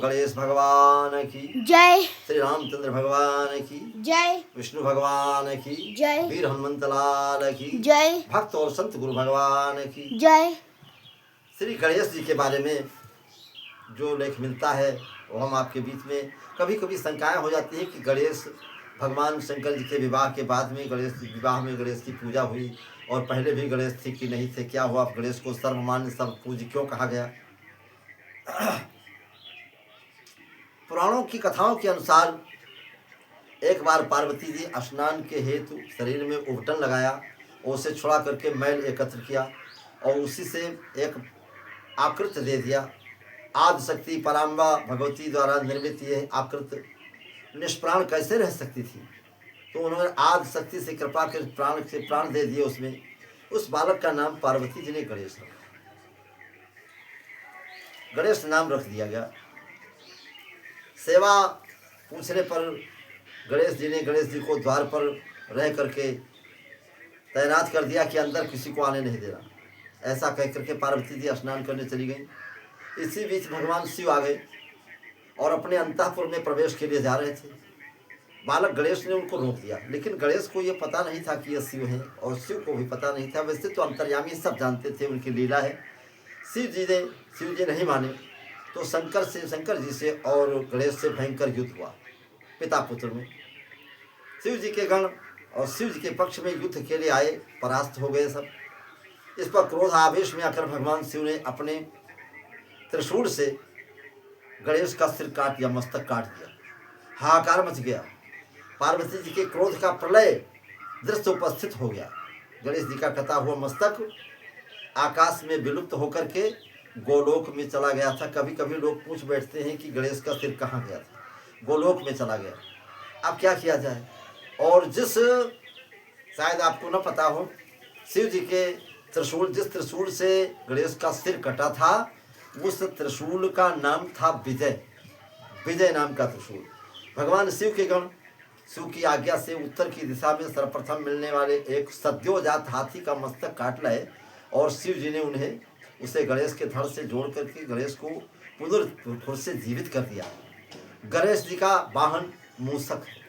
गणेश भगवान की जय। श्री रामचंद्र भगवान की जय। विष्णु भगवान की जय। वीर हनुमंत लाल की जय। भक्त और संत गुरु भगवान की जय। श्री गणेश जी के बारे में जो लेख मिलता है वो हम आपके बीच में कभी कभी शंकाएं हो जाती है कि गणेश भगवान शंकर जी के विवाह के बाद में विवाह में गणेश की पूजा हुई और पहले भी गणेश थे कि नहीं थे, क्या हुआ गणेश को सर्वमान्य सब पूज्य क्यों कहा गया। पुराणों की कथाओं के अनुसार एक बार पार्वती जी स्नान के हेतु शरीर में उबटन लगाया और उसे छुड़ा करके मैल एकत्र किया और उसी से एक आकृति दे दिया। आदि शक्ति पराम्बा भगवती द्वारा निर्मित ये आकृति निष्प्राण कैसे रह सकती थी, तो उन्होंने आदि शक्ति से कृपा कर प्राण दे दिए उसमें। उस बालक का नाम पार्वती जी ने गणेश रखा, गणेश नाम रख दिया गया। सेवा पूछने पर गणेश जी को द्वार पर रह करके तैनात कर दिया कि अंदर किसी को आने नहीं देना। ऐसा कह करके पार्वती जी स्नान करने चली गई। इसी बीच भगवान शिव आ गए और अपने अंतःपुर में प्रवेश के लिए जा रहे थे। बालक गणेश ने उनको रोक दिया, लेकिन गणेश को ये पता नहीं था कि यह शिव है और शिव को भी पता नहीं था। वैसे तो अंतर्यामी सब जानते थे, उनकी लीला है। शिव जी नहीं माने तो शंकर जी से और गणेश से भयंकर युद्ध हुआ पिता पुत्र में। शिव जी के गण और शिव जी के पक्ष में युद्ध के लिए आए, परास्त हो गए सब। इस पर क्रोध आवेश में आकर भगवान शिव ने अपने त्रिशूल से गणेश का सिर काट दिया, मस्तक काट दिया। हाहाकार मच गया। पार्वती जी के क्रोध का प्रलय दृश्य उपस्थित हो गया। गणेश जी का कटा हुआ मस्तक आकाश में विलुप्त होकर के गोलोक में चला गया था। कभी कभी लोग पूछ बैठते हैं कि गणेश का सिर कहाँ गया था, गोलोक में चला गया। अब क्या किया जाए। और शायद आपको न पता हो, शिव जी के जिस त्रिशूल से गणेश का सिर कटा था उस त्रिशूल का नाम था विजय नाम का त्रिशूल। भगवान शिव के गण शिव की आज्ञा से उत्तर की दिशा में सर्वप्रथम मिलने वाले एक सद्योजात हाथी का मस्तक काट लाए और शिव जी ने उसे गणेश के धड़ से जोड़ करके गणेश को पुनर् से जीवित कर दिया। गणेश जी का वाहन मूषक है,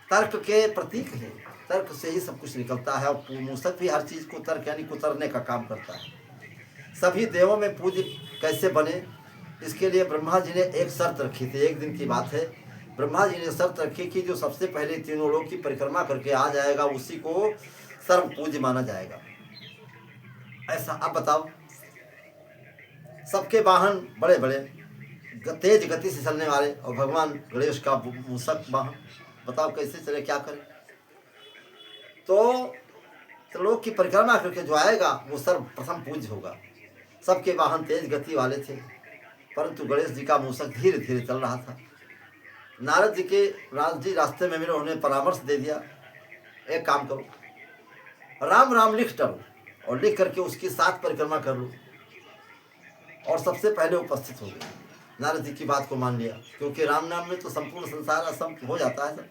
तर्क के प्रतीक है। तर्क से ही सब कुछ निकलता है और मूषक भी हर चीज को तर्क यानी कुतरने का काम करता है। सभी देवों में पूज्य कैसे बने, इसके लिए ब्रह्मा जी ने एक शर्त रखी थी। एक दिन की बात है, ब्रह्मा जी ने शर्त रखी कि जो सबसे पहले तीनों लोग की परिक्रमा करके आ जाएगा उसी को सर्व पूज्य माना जाएगा। ऐसा अब बताओ, सबके वाहन बड़े बड़े तेज गति से चलने वाले और भगवान गणेश का मूषक वाहन, बताओ कैसे चले, क्या करें। तो लोग की परिक्रमा करके जो आएगा वो सर्वप्रथम पूज्य होगा। सबके वाहन तेज गति वाले थे, परंतु गणेश जी का मूषक धीरे धीरे चल रहा था। नारद जी रास्ते में मिले, उन्हें परामर्श दे दिया, एक काम करो, राम राम लिख डालो और लिख करके उसकी 7 परिक्रमा कर लो। और सबसे पहले उपस्थित हो गए। नारद जी की बात को मान लिया, क्योंकि राम नाम में तो संपूर्ण संसार असंख्य हो जाता है।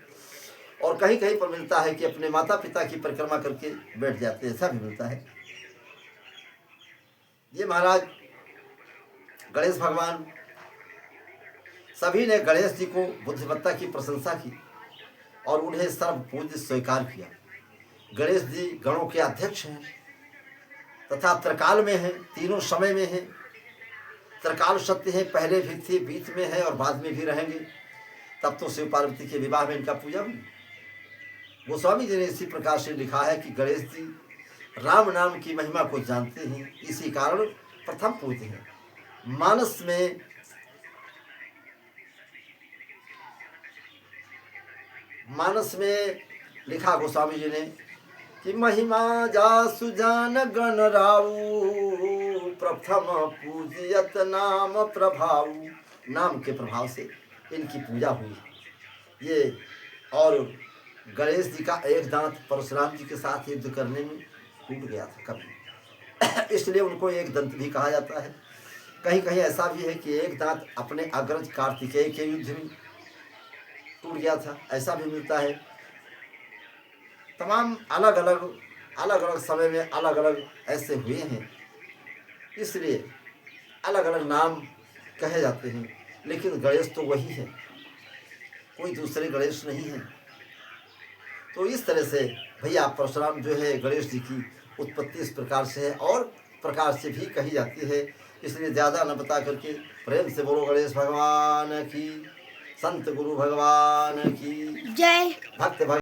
और कहीं कहीं पर मिलता है कि अपने माता पिता की परिक्रमा करके बैठ जाते हैं, ऐसा भी मिलता है। ये महाराज गणेश भगवान, सभी ने गणेश जी को बुद्धिमत्ता की प्रशंसा की और उन्हें सर्व पूज्य स्वीकार किया। गणेश जी गणों के अध्यक्ष हैं तथा त्रिकाल में हैं, तीनों समय में हैं। त्रिकाल सत्य है, पहले भी थे, बीच में है और बाद में भी रहेंगे। तब तो शिव पार्वती के विवाह में इनका पूजा हुई। गोस्वामी जी ने इसी प्रकार से लिखा है कि गणेश जी राम नाम की महिमा को जानते हैं, इसी कारण प्रथम पूज्य हैं। मानस में लिखा गोस्वामी जी ने कि महिमा जासु जान गण राऊ, प्रथम पूजियत नाम प्रभाव। नाम के प्रभाव से इनकी पूजा हुई। ये और गणेश जी का एक दांत परशुराम जी के साथ युद्ध करने में टूट गया था कभी, इसलिए उनको एक दंत भी कहा जाता है। कहीं कहीं ऐसा भी है कि एक दांत अपने अग्रज कार्तिकेय के युद्ध में टूट गया था, ऐसा भी मिलता है। तमाम अलग अलग समय में अलग अलग ऐसे हुए हैं, इसलिए अलग अलग नाम कहे जाते हैं। लेकिन गणेश तो वही है, कोई दूसरे गणेश नहीं है। तो इस तरह से भैया परशुराम जो है गणेश जी की उत्पत्ति इस प्रकार से है और प्रकार से भी कही जाती है। इसलिए ज़्यादा न बता करके प्रेम से बोलो गणेश भगवान की, संत गुरु भगवान की जय। भक्त भक्त